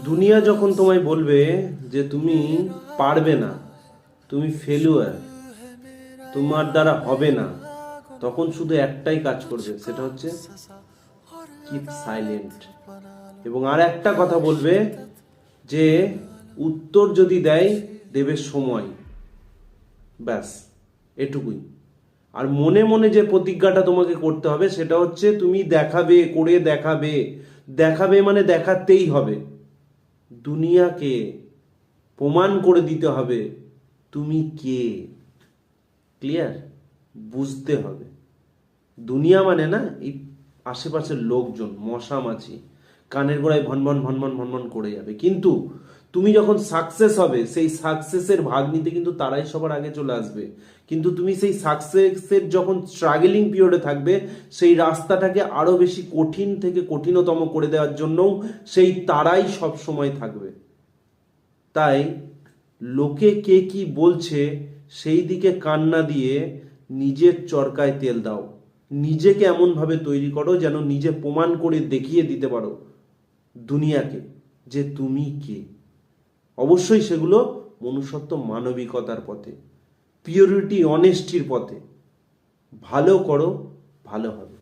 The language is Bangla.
দুনিয়া যখন তোমায় বলবে যে তুমি পারবে না, তুমি ফেলুয়ার, তোমার দ্বারা হবে না, তখন শুধু একটাই কাজ করবে, সেটা হচ্ছে কিপ সাইলেন্ট। এবং আর একটা কথা বলবে যে উত্তর যদি দেয়, দেবে সময়। ব্যাস, এটুকুই। আর মনে মনে যে প্রতিজ্ঞাটা তোমাকে করতে হবে সেটা হচ্ছে তুমি দেখাবে, করে দেখাবে। দেখাবে মানে দেখাতেই হবে, দুনিয়াকে প্রমাণ করে দিতে হবে তুমি কে। ক্লিয়ার? বুঝতে হবে দুনিয়া মানে না এই আশেপাশের লোকজন, মশা মাছি কানের গোড়ায় ভনভন ভনভন ভনভন করে যাবে, কিন্তু তুমি যখন সাকসেস হবে সেই সাকসেসের ভাগ নিতে কিন্তু তারাই সবার আগে চলে আসবে। কিন্তু তুমি সেই সাকসেসের যখন স্ট্রাগলিং পিরিয়ডে থাকবে, সেই রাস্তাটাকে আরো বেশি কঠিন থেকে কঠিনতম করে দেওয়ার জন্যও সেই তারাই সব সময় থাকবে। তাই লোকে কে কি বলছে সেই দিকে কান না দিয়ে নিজের চরকায় তেল দাও, নিজেকে এমনভাবে তৈরি করো যেন নিজে প্রমাণ করে দেখিয়ে দিতে পারো দুনিয়াকে যে তুমি কে। অবশ্যই সেগুলো মনুষ্যত্ব, মানবিকতার পথে, পিওরিটি, অনেস্টির পথে। ভালো করো, ভালো হবে।